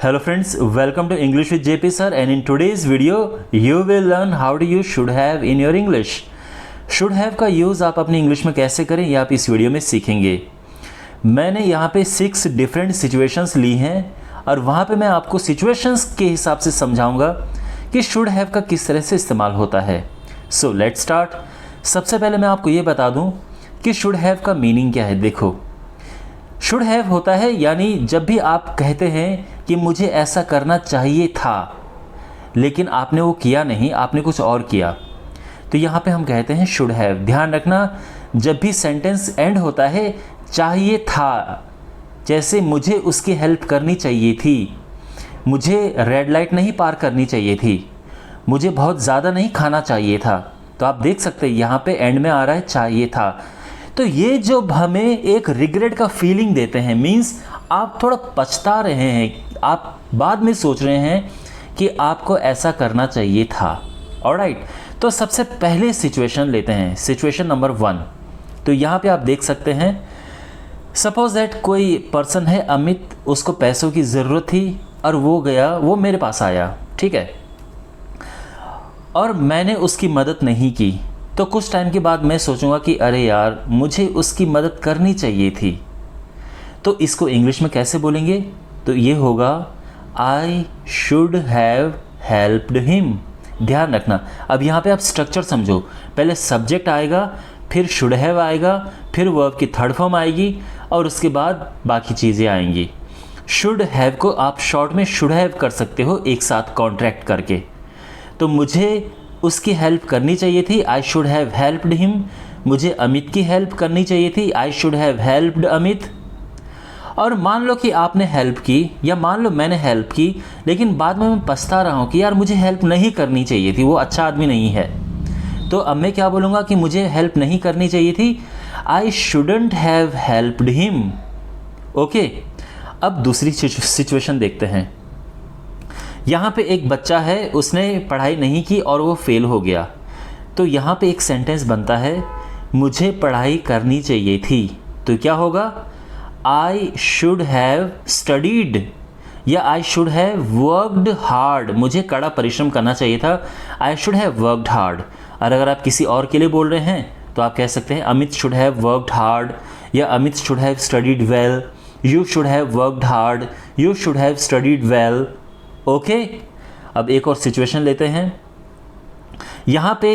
Hello friends, welcome to English with JP sir, and in today's video you will learn how to use should have in your English. Should have का use आप अपनी English में कैसे करें ये आप इस वीडियो में सीखेंगे। मैंने यहाँ पे 6 डिफरेंट सिचुएशंस ली हैं और वहाँ पे मैं आपको सिचुएशंस के हिसाब से समझाऊंगा कि शुड हैव का किस तरह से इस्तेमाल होता है। So let's start. सबसे पहले मैं आपको ये बता दूँ कि शुड हैव का मीनिंग क्या है। देखो, शुड हैव होता है यानी जब भी आप कहते हैं कि मुझे ऐसा करना चाहिए था लेकिन आपने वो किया नहीं, आपने कुछ और किया, तो यहाँ पे हम कहते हैं शुड हैव। ध्यान रखना, जब भी सेंटेंस एंड होता है चाहिए था, जैसे मुझे उसकी हेल्प करनी चाहिए थी, मुझे रेड लाइट नहीं पार करनी चाहिए थी, मुझे बहुत ज़्यादा नहीं खाना चाहिए था, तो आप देख सकते हैं यहाँ पे एंड में आ रहा है चाहिए था। तो ये जो हमें एक रिग्रेट का फीलिंग देते हैं, मीन्स आप थोड़ा पछता रहे हैं, आप बाद में सोच रहे हैं कि आपको ऐसा करना चाहिए था। ऑलराइट, तो सबसे पहले सिचुएशन लेते हैं, सिचुएशन नंबर 1। तो यहाँ पे आप देख सकते हैं, सपोज दैट कोई पर्सन है अमित, उसको पैसों की ज़रूरत थी और वो मेरे पास आया, ठीक है, और मैंने उसकी मदद नहीं की। तो कुछ टाइम के बाद मैं सोचूंगा कि अरे यार मुझे उसकी मदद करनी चाहिए थी। तो इसको इंग्लिश में कैसे बोलेंगे? तो ये होगा I should have helped him. ध्यान रखना, अब यहाँ पे आप स्ट्रक्चर समझो। पहले सब्जेक्ट आएगा, फिर शुड हैव आएगा, फिर वर्ब की थर्ड फॉर्म आएगी और उसके बाद बाकी चीज़ें आएंगी। शुड हैव को आप शॉर्ट में शुड हैव कर सकते हो एक साथ कॉन्ट्रैक्ट करके। तो मुझे उसकी हेल्प करनी चाहिए थी, I should have helped him. मुझे अमित की हेल्प करनी चाहिए थी, I should have helped Amit. और मान लो कि आपने हेल्प की, या मान लो मैंने हेल्प की, लेकिन बाद में मैं पछता रहा हूँ कि यार मुझे हेल्प नहीं करनी चाहिए थी, वो अच्छा आदमी नहीं है। तो अब मैं क्या बोलूँगा कि मुझे हेल्प नहीं करनी चाहिए थी, आई shouldn't have helped him. Okay, अब दूसरी सिचुएशन देखते हैं। यहाँ पे एक बच्चा है, उसने पढ़ाई नहीं की और वो फेल हो गया। तो यहाँ पे एक सेंटेंस बनता है, मुझे पढ़ाई करनी चाहिए थी। तो क्या होगा? आई शुड हैव स्टडीड, या I should have worked hard. मुझे कड़ा परिश्रम करना चाहिए था, I should have worked hard. और अगर आप किसी और के लिए बोल रहे हैं तो आप कह सकते हैं Amit should have worked hard, या Amit should have studied well, you should have worked hard, you should have studied well. Okay, अब एक और सिचुएशन लेते हैं। यहाँ पे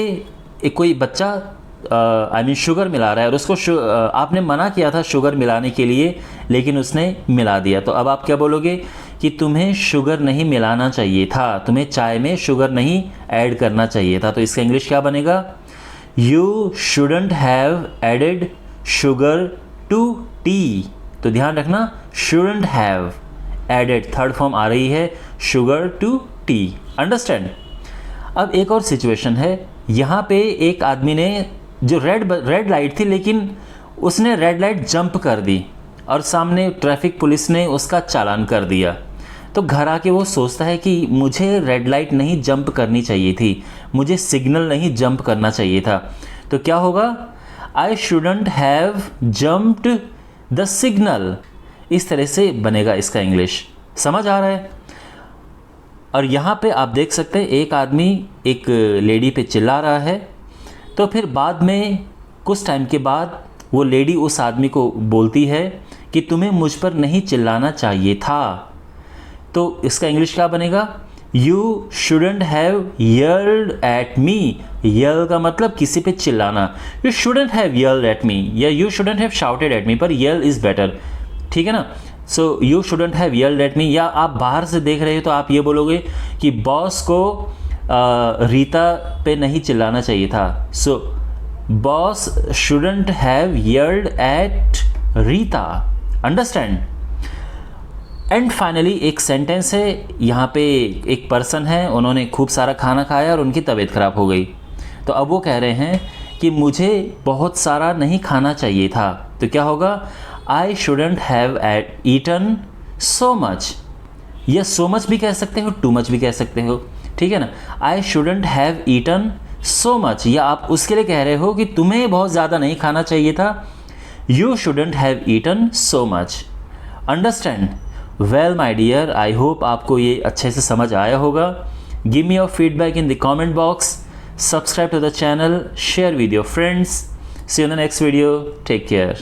एक कोई बच्चा शुगर मिला रहा है और उसको आपने मना किया था शुगर मिलाने के लिए, लेकिन उसने मिला दिया। तो अब आप क्या बोलोगे कि तुम्हें शुगर नहीं मिलाना चाहिए था, तुम्हें चाय में शुगर नहीं ऐड करना चाहिए था। तो इसका इंग्लिश क्या बनेगा? You shouldn't have added sugar to tea. तो ध्यान रखना, shouldn't have added third form आ रही है, शुगर टू टी। अंडरस्टैंड? अब एक और सिचुएशन है। यहाँ पे एक आदमी ने, जो रेड लाइट थी, लेकिन उसने रेड लाइट जंप कर दी और सामने ट्रैफिक पुलिस ने उसका चालान कर दिया। तो घर आके वो सोचता है कि मुझे रेड लाइट नहीं जंप करनी चाहिए थी, मुझे सिग्नल नहीं जंप करना चाहिए था। तो क्या होगा? I shouldn't have jumped the signal. इस तरह से बनेगा इसका इंग्लिश। समझ आ रहा है? और यहाँ पे आप देख सकते हैं एक आदमी एक लेडी पे चिल्ला रहा है, तो फिर बाद में कुछ टाइम के बाद वो लेडी उस आदमी को बोलती है कि तुम्हें मुझ पर नहीं चिल्लाना चाहिए था। तो इसका इंग्लिश क्या बनेगा? You shouldn't have yelled at me. Yell का मतलब किसी पे चिल्लाना। You shouldn't have yelled at me, या you shouldn't have shouted at me, पर यल इज़ बेटर, ठीक है ना? So you shouldn't have yelled at me. या आप बाहर से देख रहे हो तो आप ये बोलोगे कि बॉस को रीता पे नहीं चिल्लाना चाहिए था। So boss shouldn't have yelled at Rita. Understand? And finally एक सेंटेंस है, यहाँ पे एक पर्सन है, उन्होंने खूब सारा खाना खाया और उनकी तबीयत ख़राब हो गई। तो अब वो कह रहे हैं कि मुझे बहुत सारा नहीं खाना चाहिए था। तो क्या होगा? I shouldn't have eaten so much, या सो मच भी कह सकते हो, टू मच भी कह सकते हो, ठीक है ना? I shouldn't have eaten so much, या आप उसके लिए कह रहे हो कि तुम्हें बहुत ज़्यादा नहीं खाना चाहिए था, you shouldn't have eaten so much. Understand? Well my dear, I hope आपको ये अच्छे से समझ आया होगा. Give me your feedback in the comment box. Subscribe to the channel, share with your friends. See you in the next video. Take care.